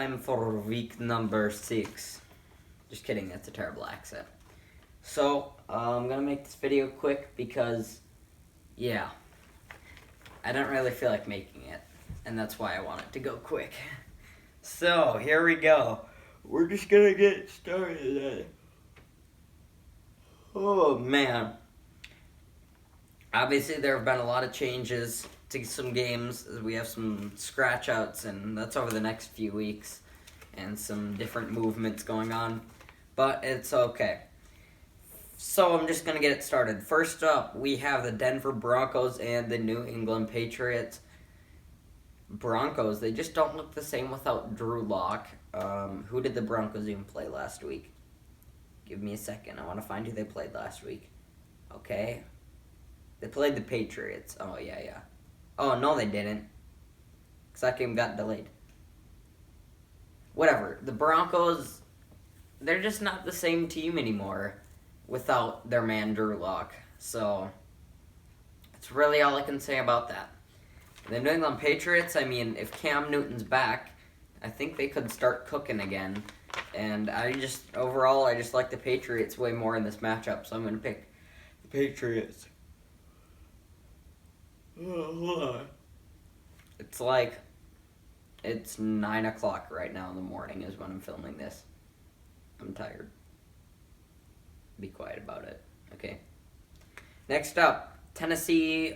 time for week number 6. Just kidding, that's a terrible accent. So, I'm going to make this video quick because, yeah, I don't really feel like making it. And that's why I want it to go quick. So, here we go. We're just going to get started. Oh, man. Obviously, there have been a lot of changes to some games. We have some scratch-outs, and that's over the next few weeks. And some different movements going on. But it's okay. So I'm just going to get it started. First up, we have the Denver Broncos and the New England Patriots. Broncos, they just don't look the same without Drew Lock. Who did the Broncos even play last week? Give me a second. I want to find who they played last week. Okay. They played the Patriots. Oh, yeah. Oh, no, they didn't. Because that game got delayed. Whatever. The Broncos, they're just not the same team anymore without their man Drew Lock. So, that's really all I can say about that. The New England Patriots, I mean, if Cam Newton's back, I think they could start cooking again. And overall, I just like the Patriots way more in this matchup, so I'm going to pick the Patriots. Oh, hold on. It's 9 o'clock right now in the morning is when I'm filming this. I'm tired. Be quiet about it, okay? Next up, Tennessee,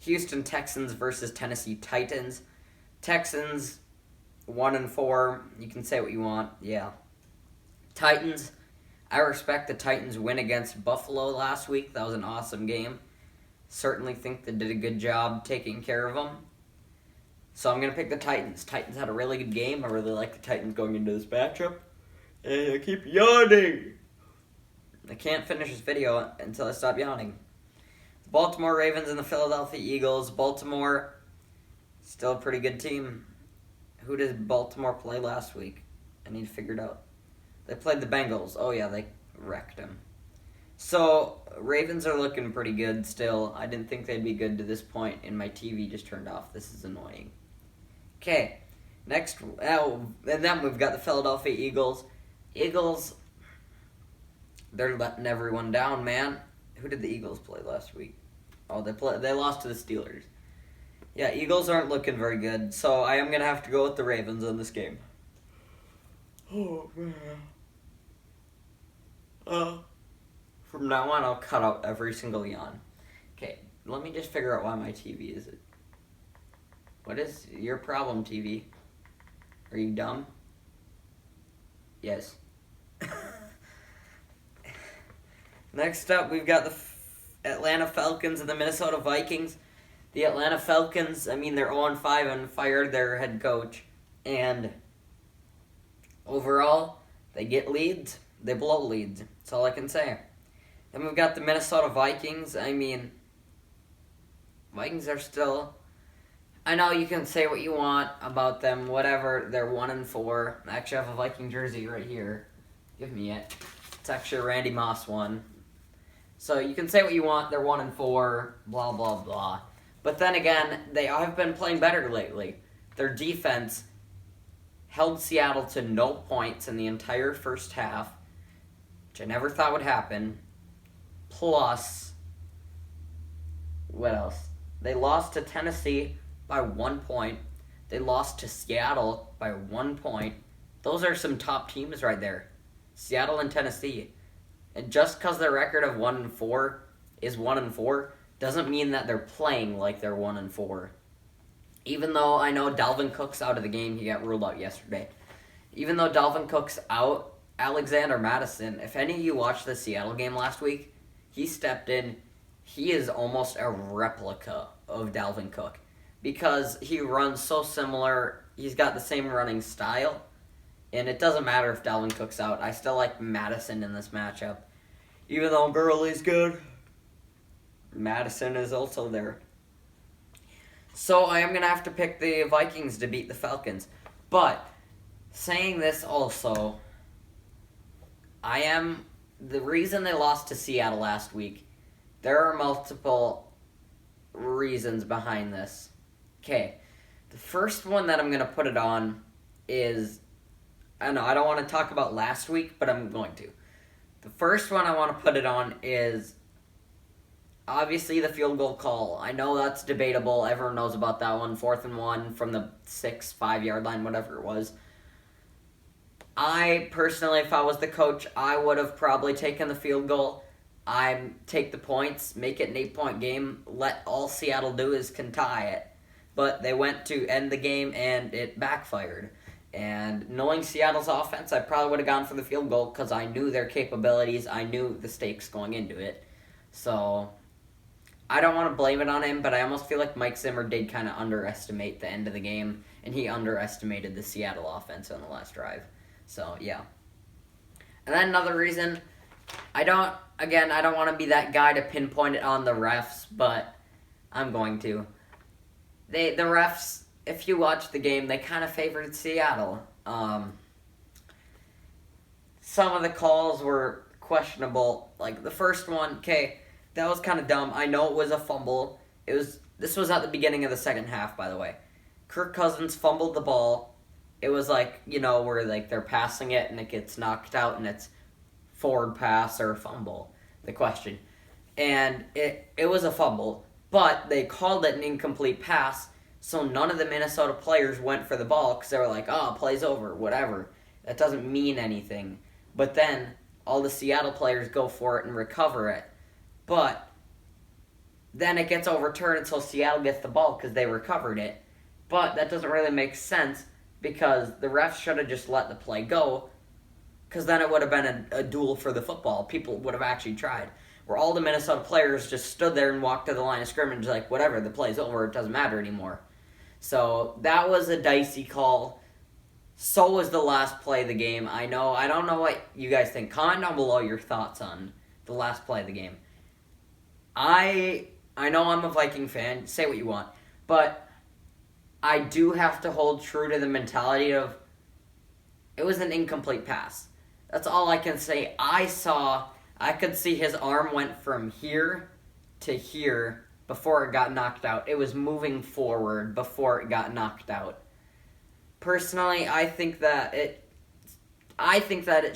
Houston Texans versus Tennessee Titans. Texans, 1-4. You can say what you want, yeah. Titans, I respect the Titans' win against Buffalo last week. That was an awesome game. Certainly think they did a good job taking care of them. So I'm going to pick the Titans. Titans had a really good game. I really like the Titans going into this matchup. And I keep yawning. I can't finish this video until I stop yawning. The Baltimore Ravens and the Philadelphia Eagles. Baltimore, still a pretty good team. Who did Baltimore play last week? I need to figure it out. They played the Bengals. Oh, yeah, they wrecked them. So, Ravens are looking pretty good still. I didn't think they'd be good to this point, and my TV just turned off. This is annoying. Okay, next, and then we've got the Philadelphia Eagles. Eagles, they're letting everyone down, man. Who did the Eagles play last week? Oh, they lost to the Steelers. Yeah, Eagles aren't looking very good, so I am going to have to go with the Ravens in this game. Oh, man. From now on, I'll cut out every single yawn. Okay, let me just figure out why my TV is it. What is your problem, TV? Are you dumb? Yes. Next up, we've got the Atlanta Falcons and the Minnesota Vikings. The Atlanta Falcons, I mean, they're 0-5 and fired their head coach. And overall, they get leads. They blow leads. That's all I can say. Then we've got the Minnesota Vikings. I mean, Vikings are still... I know you can say what you want about them, whatever. They're 1-4. I actually have a Viking jersey right here. Give me it. It's actually a Randy Moss one. So you can say what you want. They're 1-4, blah, blah, blah. But then again, they have been playing better lately. Their defense held Seattle to no points in the entire first half, which I never thought would happen. Plus, what else? They lost to Tennessee by 1 point. They lost to Seattle by 1 point. Those are some top teams right there. Seattle and Tennessee. And just because their record of 1-4 is 1-4 doesn't mean that they're playing like they're 1-4. Even though I know Dalvin Cook's out of the game, he got ruled out yesterday. Even though Dalvin Cook's out, Alexander Mattison, if any of you watched the Seattle game last week, he stepped in. He is almost a replica of Dalvin Cook because he runs so similar. He's got the same running style, and it doesn't matter if Dalvin Cook's out. I still like Mattison in this matchup. Even though Gurley's good, Mattison is also there. So I am going to have to pick the Vikings to beat the Falcons. But saying this also, the reason they lost to Seattle last week, there are multiple reasons behind this. Okay, The first one that I'm going to put it on is, I know I don't want to talk about last week, but I'm going to. The first one I want to put it on is obviously the field goal call. I know that's debatable. Everyone knows about that one. 4th and 1 from the 5-yard line, whatever it was. I personally, if I was the coach, I would have probably taken the field goal. I take the points, make it an 8-point game. Let all Seattle do is can tie it. But they went to end the game, and it backfired. And knowing Seattle's offense, I probably would have gone for the field goal because I knew their capabilities. I knew the stakes going into it. So I don't want to blame it on him, but I almost feel like Mike Zimmer did kind of underestimate the end of the game, and he underestimated the Seattle offense on the last drive. So, yeah. And then another reason, I don't want to be that guy to pinpoint it on the refs, but I'm going to. The refs, if you watch the game, they kind of favored Seattle. Some of the calls were questionable. Like, the first one, okay, that was kind of dumb. I know it was a fumble. This was at the beginning of the second half, by the way. Kirk Cousins fumbled the ball. It was like, where like they're passing it and it gets knocked out and it's forward pass or fumble, the question. And it was a fumble, but they called it an incomplete pass, so none of the Minnesota players went for the ball because they were like, oh, play's over, whatever. That doesn't mean anything. But then all the Seattle players go for it and recover it. But then it gets overturned until Seattle gets the ball because they recovered it. But that doesn't really make sense because the refs should have just let the play go, because then it would have been a duel for the football. People would have actually tried. Where all the Minnesota players just stood there and walked to the line of scrimmage like, whatever, the play's over, it doesn't matter anymore. So that was a dicey call. So was the last play of the game. I don't know what you guys think. Comment down below your thoughts on the last play of the game. I know I'm a Viking fan, say what you want, but I do have to hold true to the mentality of it was an incomplete pass. That's all I can say. I could see his arm went from here to here before it got knocked out. It was moving forward before it got knocked out. Personally, I think that it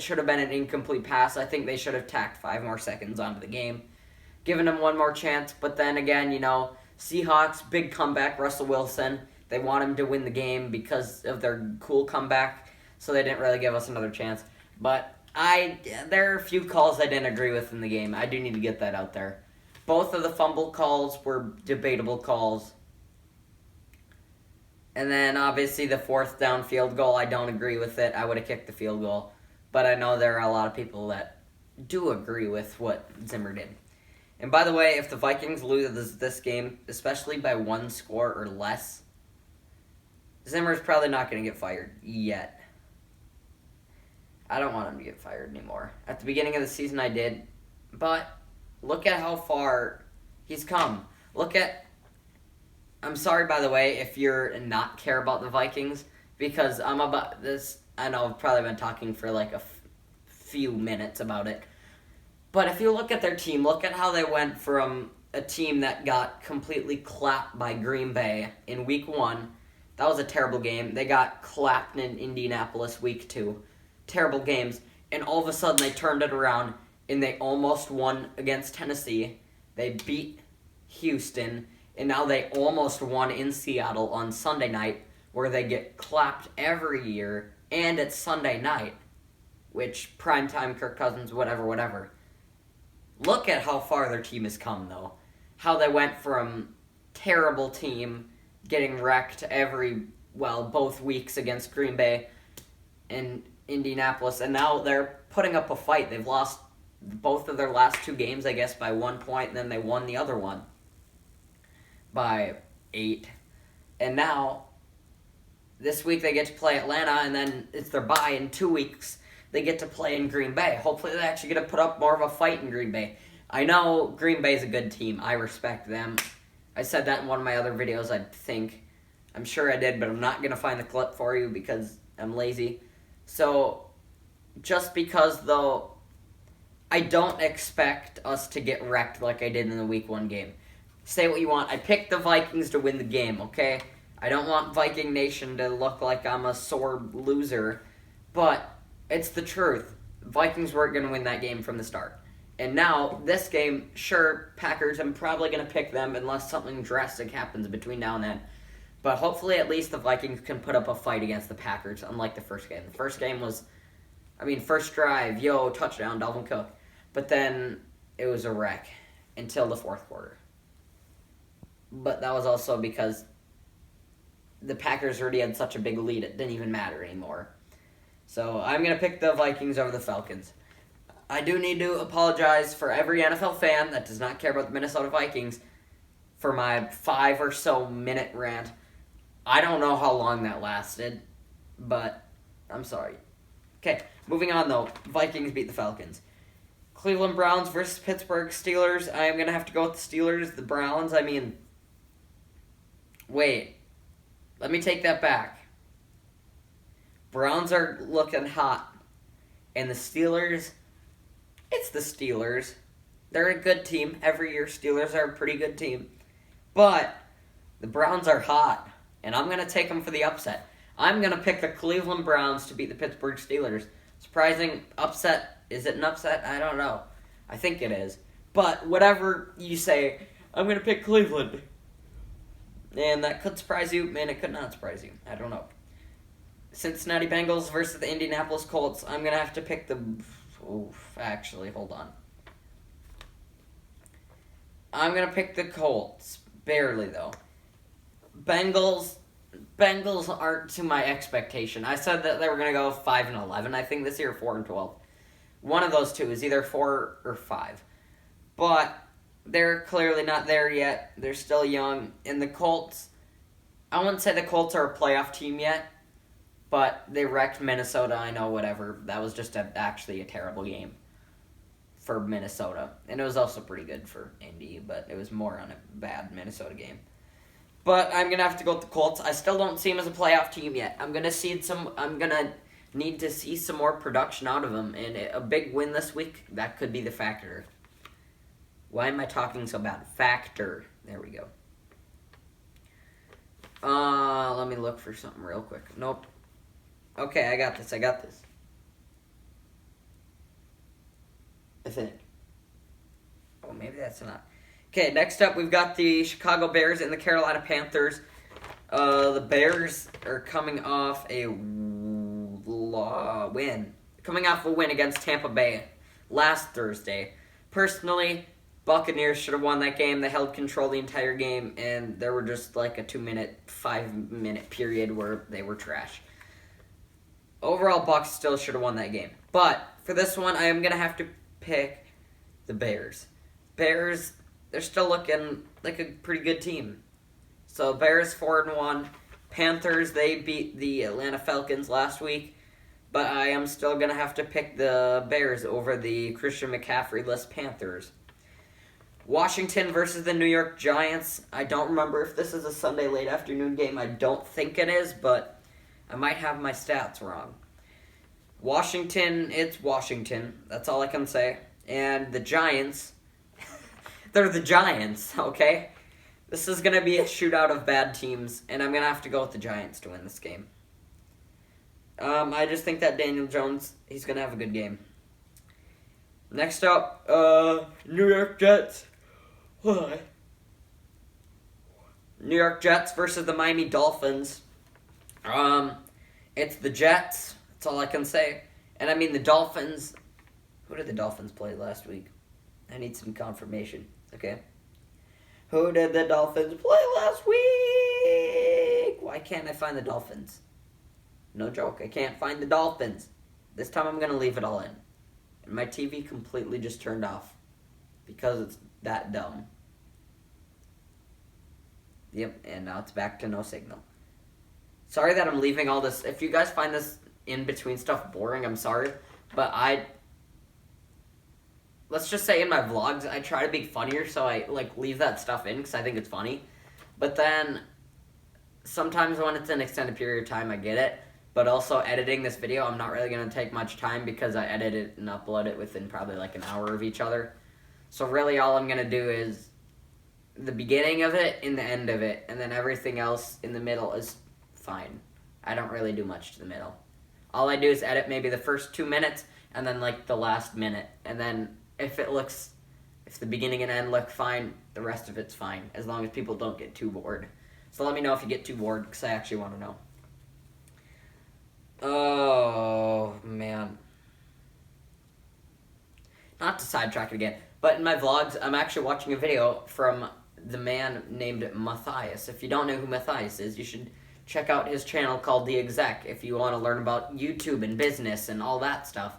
should have been an incomplete pass. I think they should have tacked 5 more seconds onto the game, given him one more chance. But then again, Seahawks, big comeback, Russell Wilson. They want him to win the game because of their cool comeback, so they didn't really give us another chance. But there are a few calls I didn't agree with in the game. I do need to get that out there. Both of the fumble calls were debatable calls. And then, obviously, the 4th down field goal, I don't agree with it. I would have kicked the field goal. But I know there are a lot of people that do agree with what Zimmer did. And by the way, if the Vikings lose this game, especially by 1 score or less, Zimmer's probably not going to get fired yet. I don't want him to get fired anymore. At the beginning of the season, I did. But look at how far he's come. I'm sorry, by the way, if you're not care about the Vikings, because I'm about this. I know I've probably been talking for like a few minutes about it. But if you look at their team, look at how they went from a team that got completely clapped by Green Bay in week 1. That was a terrible game. They got clapped in Indianapolis week 2. Terrible games. And all of a sudden they turned it around and they almost won against Tennessee. They beat Houston. And now they almost won in Seattle on Sunday night, where they get clapped every year. And it's Sunday night, which primetime Kirk Cousins, whatever. Look at how far their team has come, though. How they went from terrible team getting wrecked both weeks against Green Bay and Indianapolis, and now they're putting up a fight. They've lost both of their last 2 games, I guess, by 1 point, and then they won the other one by 8. And now, this week they get to play Atlanta, and then it's their bye in 2 weeks. They get to play in Green Bay. Hopefully they actually get to put up more of a fight in Green Bay. I know Green Bay's a good team. I respect them. I said that in one of my other videos, I think. I'm sure I did, but I'm not going to find the clip for you because I'm lazy. So, just because, though, I don't expect us to get wrecked like I did in the Week 1 game. Say what you want. I picked the Vikings to win the game, okay? I don't want Viking Nation to look like I'm a sore loser, but it's the truth. Vikings weren't going to win that game from the start. And now, this game, sure, Packers, I'm probably going to pick them unless something drastic happens between now and then. But hopefully at least the Vikings can put up a fight against the Packers, unlike the first game. The first game was, first drive, touchdown, Dalvin Cook. But then it was a wreck until the fourth quarter. But that was also because the Packers already had such a big lead, it didn't even matter anymore. So I'm going to pick the Vikings over the Falcons. I do need to apologize for every NFL fan that does not care about the Minnesota Vikings for my 5 or so minute rant. I don't know how long that lasted, but I'm sorry. Okay, moving on though. Vikings beat the Falcons. Cleveland Browns versus Pittsburgh Steelers. I am going to have to go with the Steelers. The Browns, wait. Let me take that back. Browns are looking hot. And the Steelers, it's the Steelers. They're a good team. Every year, Steelers are a pretty good team. But the Browns are hot. And I'm going to take them for the upset. I'm going to pick the Cleveland Browns to beat the Pittsburgh Steelers. Surprising upset. Is it an upset? I don't know. I think it is. But whatever you say, I'm going to pick Cleveland. And that could surprise you, and it could not surprise you. I don't know. Cincinnati Bengals versus the Indianapolis Colts. I'm going to have to pick the... actually, hold on. I'm going to pick the Colts. Barely, though. Bengals aren't to my expectation. I said that they were going to go 5-11, I think, this year, 4-12. One of those two is either 4 or 5. But they're clearly not there yet. They're still young. And the Colts, I wouldn't say the Colts are a playoff team yet, but they wrecked Minnesota. I know, whatever. That was just actually a terrible game for Minnesota. And it was also pretty good for Indy, but it was more on a bad Minnesota game. But I'm going to have to go with the Colts. I still don't see them as a playoff team yet. I'm going to need to see some more production out of them. And a big win this week, that could be the factor. Why am I talking so bad? Factor. There we go. Let me look for something real quick. Nope. Okay, I got this. I think. Oh, maybe that's not. Okay, next up we've got the Chicago Bears and the Carolina Panthers. The Bears are coming off a win. Coming off a win against Tampa Bay last Thursday. Personally, Buccaneers should have won that game. They held control the entire game, and there were just like a 5-minute period where they were trash. Overall, Bucs still should have won that game. But for this one, I am going to have to pick the Bears. Bears, they're still looking like a pretty good team. So Bears 4-1. Panthers, they beat the Atlanta Falcons last week. But I am still going to have to pick the Bears over the Christian McCaffrey-less Panthers. Washington versus the New York Giants. I don't remember if this is a Sunday late afternoon game. I don't think it is, but I might have my stats wrong. Washington, it's Washington. That's all I can say. And the Giants, they're the Giants, okay? This is going to be a shootout of bad teams, and I'm going to have to go with the Giants to win this game. I just think that Daniel Jones, he's going to have a good game. Next up, New York Jets. New York Jets versus the Miami Dolphins. It's the Jets. That's all I can say. And the Dolphins. Who did the Dolphins play last week? I need some confirmation. Okay. Who did the Dolphins play last week? Why can't I find the Dolphins? No joke. I can't find the Dolphins. This time I'm going to leave it all in. And my TV completely just turned off. Because it's that dumb. Yep, and now it's back to no signal. Sorry that I'm leaving all this. If you guys find this in-between stuff boring, I'm sorry. But let's just say in my vlogs, I try to be funnier, so I leave that stuff in because I think it's funny. But then, sometimes when it's an extended period of time, I get it. But also, editing this video, I'm not really going to take much time because I edit it and upload it within probably an hour of each other. So really, all I'm going to do is the beginning of it and the end of it, and then everything else in the middle is fine. I don't really do much to the middle. All I do is edit maybe the first 2 minutes and then like the last minute, and then if the beginning and end look fine, the rest of it's fine, as long as people don't get too bored. So let me know if you get too bored, because I actually want to know. Oh, man. Not to sidetrack it again, but in my vlogs, I'm actually watching a video from the man named Matthias. If you don't know who Matthias is, you should check out his channel called The Exec if you want to learn about YouTube and business and all that stuff,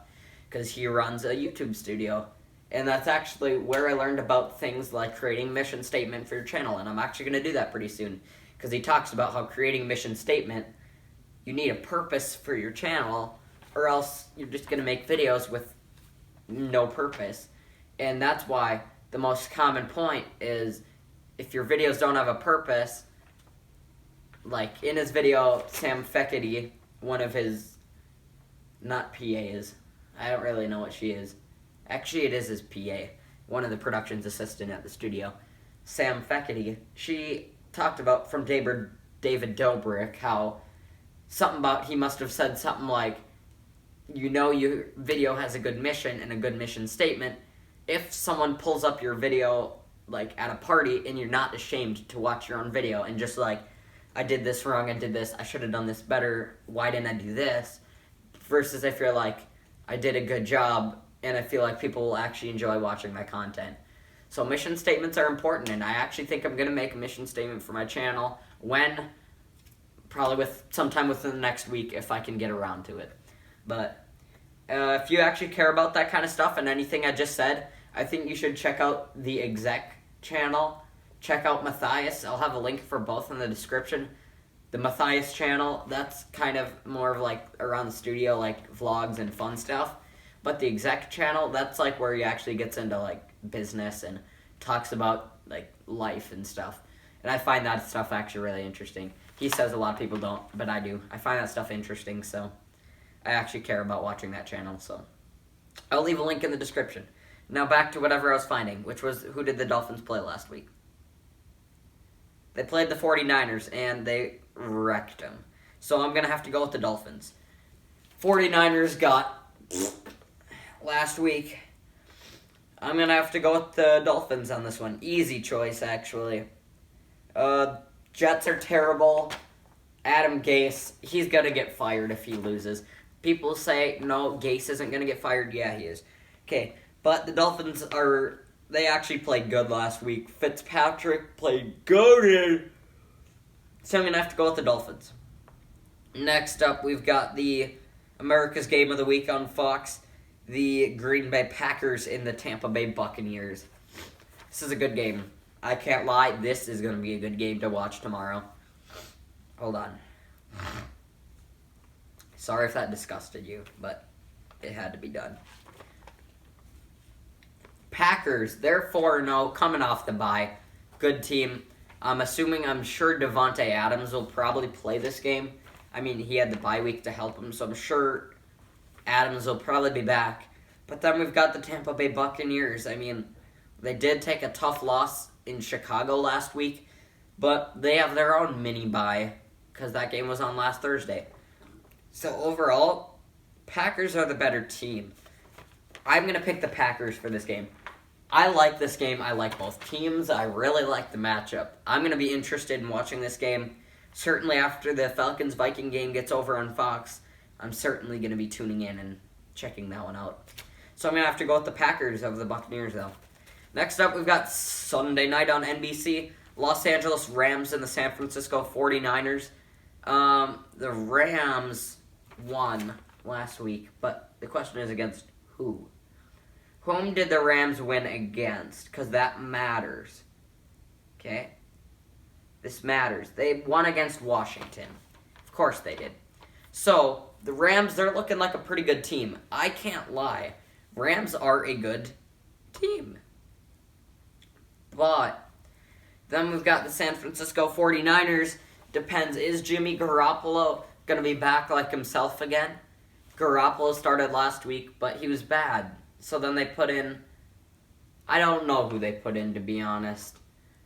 because he runs a YouTube studio. And that's actually where I learned about things like creating a mission statement for your channel, and I'm actually going to do that pretty soon, because he talks about how creating a mission statement, you need a purpose for your channel, or else you're just going to make videos with no purpose. And that's why the most common point is, if your videos don't have a purpose, like in his video, Sam Fekety, one of his, not PAs, I don't really know what she is. Actually, it is his PA, one of the production's assistant at the studio. Sam Fekety, she talked about from David Dobrik how something about, he must have said something like, you know your video has a good mission and a good mission statement if someone pulls up your video like at a party and you're not ashamed to watch your own video and just like, I did this wrong, I did this, I should have done this better, why didn't I do this? Versus if you're like, I did a good job and I feel like people will actually enjoy watching my content. So mission statements are important, and I actually think I'm going to make a mission statement for my channel probably sometime within the next week if I can get around to it. But if you actually care about that kind of stuff and anything I just said, I think you should check out the Exec channel. Check out Matthias. I'll have a link for both in the description. The Matthias channel, that's kind of more of like around the studio, like vlogs and fun stuff. But the Exec channel, that's like where he actually gets into like business and talks about like life and stuff. And I find that stuff actually really interesting. He says a lot of people don't, but I do. I find that stuff interesting, so I actually care about watching that channel. So I'll leave a link in the description. Now back to whatever I was finding, which was, who did the Dolphins play last week? They played the 49ers, and they wrecked them. So I'm going to have to go with the Dolphins. 49ers got last week. I'm going to have to go with the Dolphins on this one. Easy choice, actually. Jets are terrible. Adam Gase, he's going to get fired if he loses. People say, no, Gase isn't going to get fired. Yeah, he is. Okay, but the Dolphins they actually played good last week. Fitzpatrick played good. So I'm going to have to go with the Dolphins. Next up, we've got the America's Game of the Week on Fox. The Green Bay Packers and the Tampa Bay Buccaneers. This is a good game. I can't lie, this is going to be a good game to watch tomorrow. Hold on. Sorry if that disgusted you, but it had to be done. Packers, they're 4-0, coming off the bye. Good team. I'm sure Devontae Adams will probably play this game. I mean, he had the bye week to help him, so I'm sure Adams will probably be back. But then we've got the Tampa Bay Buccaneers. I mean, they did take a tough loss in Chicago last week, but they have their own mini bye because that game was on last Thursday. So overall, Packers are the better team. I'm going to pick the Packers for this game. I like this game. I like both teams. I really like the matchup. I'm going to be interested in watching this game. Certainly after the Falcons-Viking game gets over on Fox, I'm certainly going to be tuning in and checking that one out. So I'm going to have to go with the Packers over the Buccaneers, though. Next up, we've got Sunday night on NBC. Los Angeles Rams and the San Francisco 49ers. The Rams won last week, but the question is against who? Whom did the Rams win against? Because that matters. Okay? This matters. They won against Washington. Of course they did. So, the Rams, they're looking like a pretty good team. I can't lie. Rams are a good team. But then we've got the San Francisco 49ers. Depends, is Jimmy Garoppolo going to be back like himself again? Garoppolo started last week, but he was bad. So then they put in, I don't know who they put in, to be honest.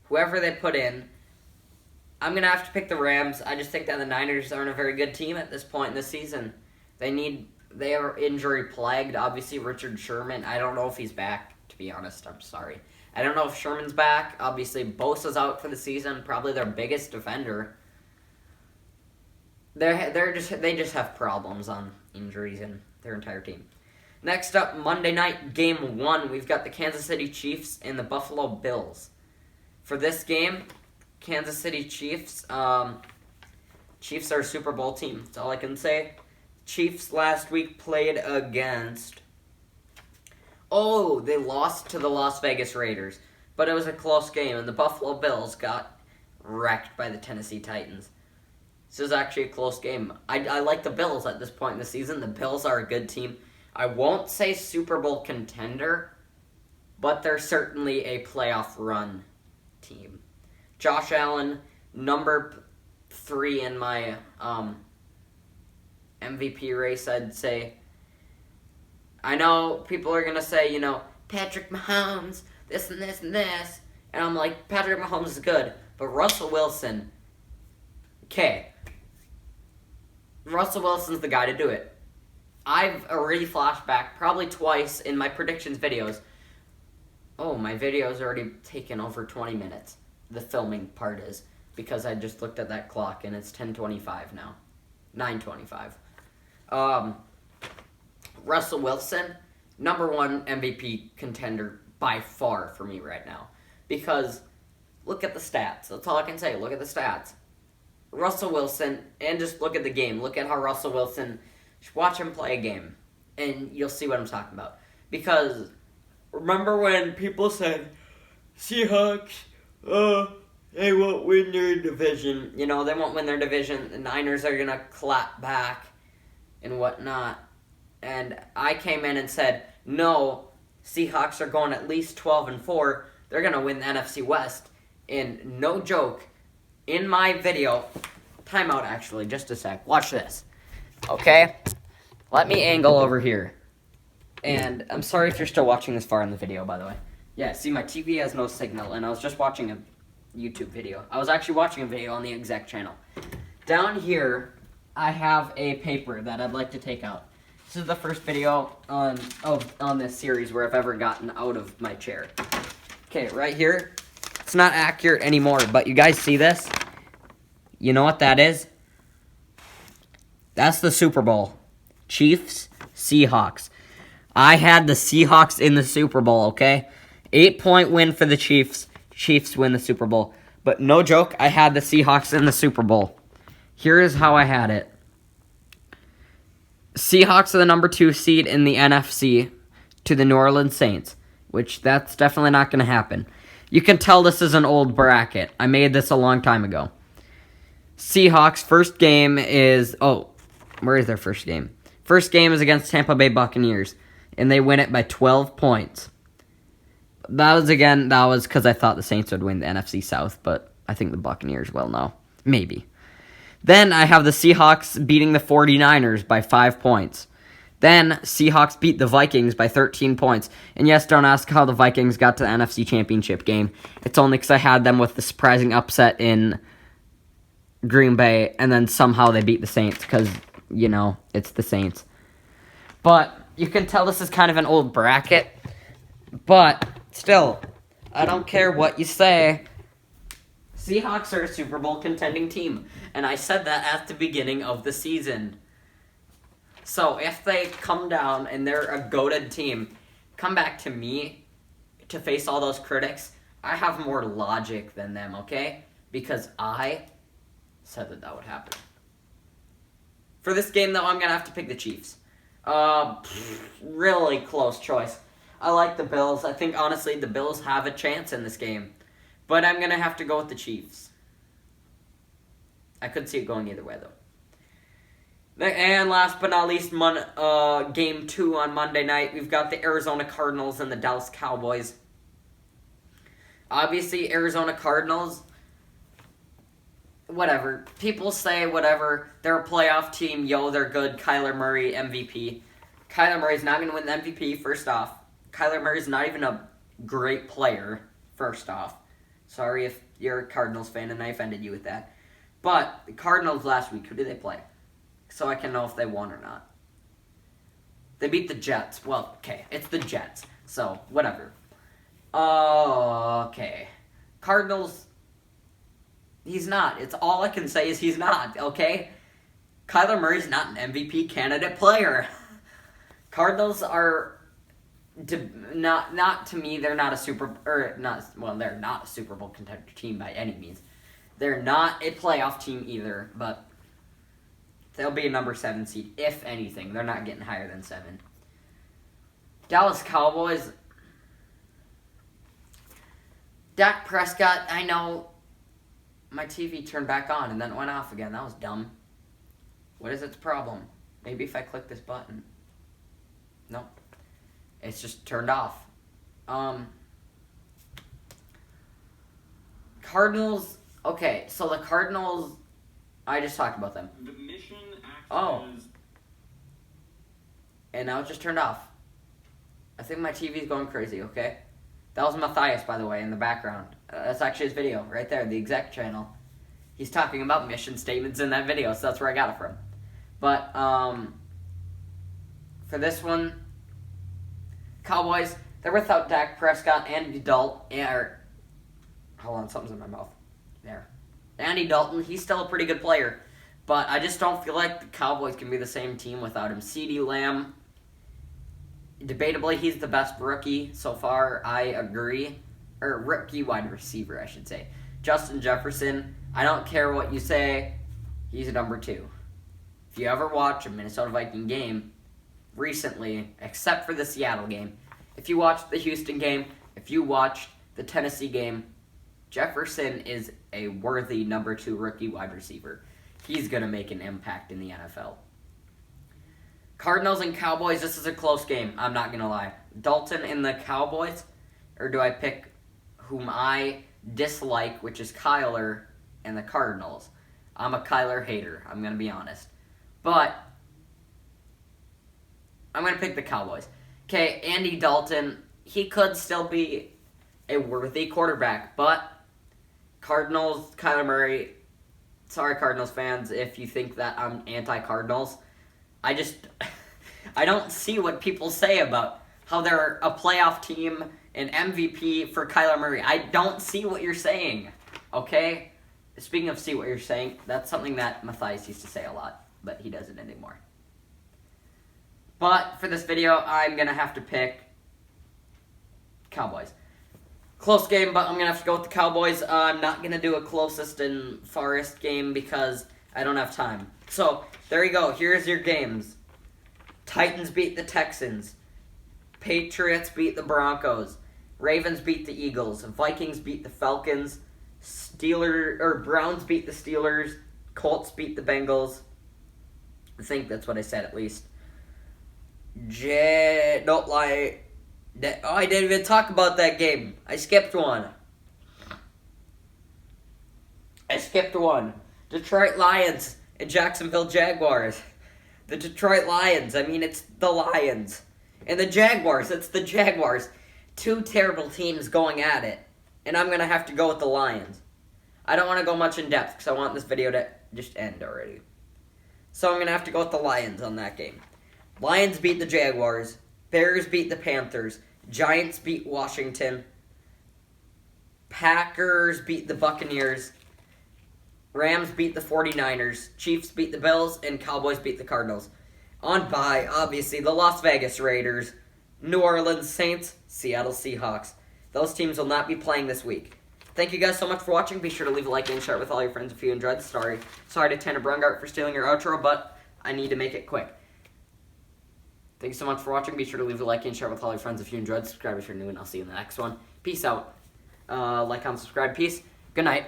whoever they put in, I'm going to have to pick the Rams. I just think that the Niners aren't a very good team at this point in the season. They are injury plagued. Obviously, Richard Sherman, I don't know if he's back, to be honest. I'm sorry. I don't know if Sherman's back. Obviously, Bosa's out for the season, probably their biggest defender. They just have problems on injuries in their entire team. Next up, Monday night, game 1, we've got the Kansas City Chiefs and the Buffalo Bills. For this game, Kansas City Chiefs, Chiefs are a Super Bowl team. That's all I can say. Chiefs last week played against... Oh, they lost to the Las Vegas Raiders. But it was a close game, and the Buffalo Bills got wrecked by the Tennessee Titans. This is actually a close game. I like the Bills at this point in the season. The Bills are a good team. I won't say Super Bowl contender, but they're certainly a playoff run team. Josh Allen, number 3 in my MVP race, I'd say. I know people are going to say, Patrick Mahomes, this and this and this. And I'm like, Patrick Mahomes is good. But Russell Wilson, okay. Russell Wilson's the guy to do it. I've already flashed back probably twice in my predictions videos. Oh, my video's already taken over 20 minutes. The filming part is. Because I just looked at that clock and it's 10:25 now. 9:25. Russell Wilson, number 1 MVP contender by far for me right now. Because look at the stats. That's all I can say. Look at the stats. Russell Wilson, and just look at the game. Look at how Russell Wilson, just watch him play a game, and you'll see what I'm talking about. Because remember when people said, Seahawks, they won't win their division. They won't win their division. The Niners are going to clap back and whatnot. And I came in and said, no, Seahawks are going at least 12-4. They're going to win the NFC West. And no joke, in my video, timeout actually, just a sec. Watch this. Okay? Let me angle over here. And I'm sorry if you're still watching this far in the video, by the way. Yeah, see, my TV has no signal, and I was just watching a YouTube video. I was actually watching a video on the Exec channel. Down here, I have a paper that I'd like to take out. This is the first video on this series where I've ever gotten out of my chair. Okay, right here. It's not accurate anymore, but you guys see this? You know what that is? That's the Super Bowl. Chiefs, Seahawks. I had the Seahawks in the Super Bowl, okay? 8-point win for the Chiefs. Chiefs win the Super Bowl. But no joke, I had the Seahawks in the Super Bowl. Here is how I had it. Seahawks are the number 2 seed in the NFC to the New Orleans Saints, which that's definitely not going to happen. You can tell this is an old bracket. I made this a long time ago. Seahawks' first game is... Oh, where is their first game? First game is against Tampa Bay Buccaneers, and they win it by 12 points. That was because I thought the Saints would win the NFC South, but I think the Buccaneers will now. Maybe. Then I have the Seahawks beating the 49ers by 5 points. Then Seahawks beat the Vikings by 13 points. And yes, don't ask how the Vikings got to the NFC Championship game. It's only because I had them with the surprising upset in Green Bay, and then somehow they beat the Saints because, it's the Saints. But you can tell this is kind of an old bracket. But still, I don't care what you say. Seahawks are a Super Bowl contending team, and I said that at the beginning of the season. So if they come down and they're a goated team, come back to me to face all those critics. I have more logic than them, okay? Because I said that would happen. For this game, though, I'm going to have to pick the Chiefs. Really close choice. I like the Bills. I think, honestly, the Bills have a chance in this game. But I'm going to have to go with the Chiefs. I could see it going either way, though. And last but not least, Game 2 on Monday night. We've got the Arizona Cardinals and the Dallas Cowboys. Obviously, Arizona Cardinals, whatever. People say whatever. They're a playoff team. They're good. Kyler Murray, MVP. Kyler Murray's not going to win the MVP, first off. Kyler Murray's not even a great player, first off. Sorry if you're a Cardinals fan and I offended you with that. But the Cardinals last week, who did they play? So I can know if they won or not. They beat the Jets. Well, okay, it's the Jets. So, whatever. Okay. Cardinals, he's not. It's all I can say is he's not, okay? Kyler Murray's not an MVP candidate player. Cardinals are not to me. They're not they're not a Super Bowl contender team by any means. They're not a playoff team either, but they'll be a number 7 seed if anything. They're not getting higher than 7. Dallas Cowboys. Dak Prescott. I know my TV turned back on and then it went off again. That was dumb. What is its problem? Maybe if I click this button. Nope. It's just turned off. Cardinals. Okay, so the Cardinals, I just talked about them. The mission is... And now it just turned off. I think my TV's going crazy, okay? That was Matthias, by the way, in the background. That's actually his video, right there, the Exec channel. He's talking about mission statements in that video, so that's where I got it from. But, for this one, Cowboys, they're without Dak Prescott, Andy Dalton, hold on, something's in my mouth. There. Andy Dalton, he's still a pretty good player, but I just don't feel like the Cowboys can be the same team without him. CeeDee Lamb, debatably, he's the best rookie so far, I agree. Or rookie wide receiver, I should say. Justin Jefferson, I don't care what you say, he's a number 2. If you ever watch a Minnesota Viking game recently, except for the Seattle game, if you watched the Houston game, if you watched the Tennessee game, Jefferson is a worthy number 2 rookie wide receiver. He's going to make an impact in the NFL. Cardinals and Cowboys, this is a close game, I'm not going to lie. Dalton and the Cowboys, or do I pick whom I dislike, which is Kyler and the Cardinals? I'm a Kyler hater, I'm going to be honest. But I'm going to pick the Cowboys. Okay, Andy Dalton, he could still be a worthy quarterback, but Cardinals, Kyler Murray, sorry Cardinals fans if you think that I'm anti-Cardinals. I don't see what people say about how they're a playoff team, an MVP for Kyler Murray. I don't see what you're saying, okay? Speaking of see what you're saying, that's something that Matthias used to say a lot, but he doesn't anymore. But for this video, I'm going to have to pick Cowboys. Close game, but I'm going to have to go with the Cowboys. I'm not going to do a closest and farthest game because I don't have time. So, there you go. Here's your games. Titans beat the Texans. Patriots beat the Broncos. Ravens beat the Eagles. Vikings beat the Falcons. Browns beat the Steelers. Colts beat the Bengals. I think that's what I said at least. Don't lie. I didn't even talk about that game. I skipped one. Detroit Lions and Jacksonville Jaguars. The Detroit Lions, I mean, it's the Lions. And the Jaguars, it's the Jaguars. 2 terrible teams going at it. And I'm going to have to go with the Lions. I don't want to go much in depth because I want this video to just end already. So I'm going to have to go with the Lions on that game. Lions beat the Jaguars. Bears beat the Panthers. Giants beat Washington. Packers beat the Buccaneers. Rams beat the 49ers. Chiefs beat the Bills. And Cowboys beat the Cardinals. On bye, obviously, the Las Vegas Raiders. New Orleans Saints. Seattle Seahawks. Those teams will not be playing this week. Thank you guys so much for watching. Be sure to leave a like and share it with all your friends if you enjoyed. Sorry to Tanner Brungart for stealing your outro, but I need to make it quick. Thank you so much for watching. Be sure to leave a like and share it with all your friends if you enjoyed. Subscribe if you're new, and I'll see you in the next one. Peace out. Like, comment, subscribe. Peace. Good night.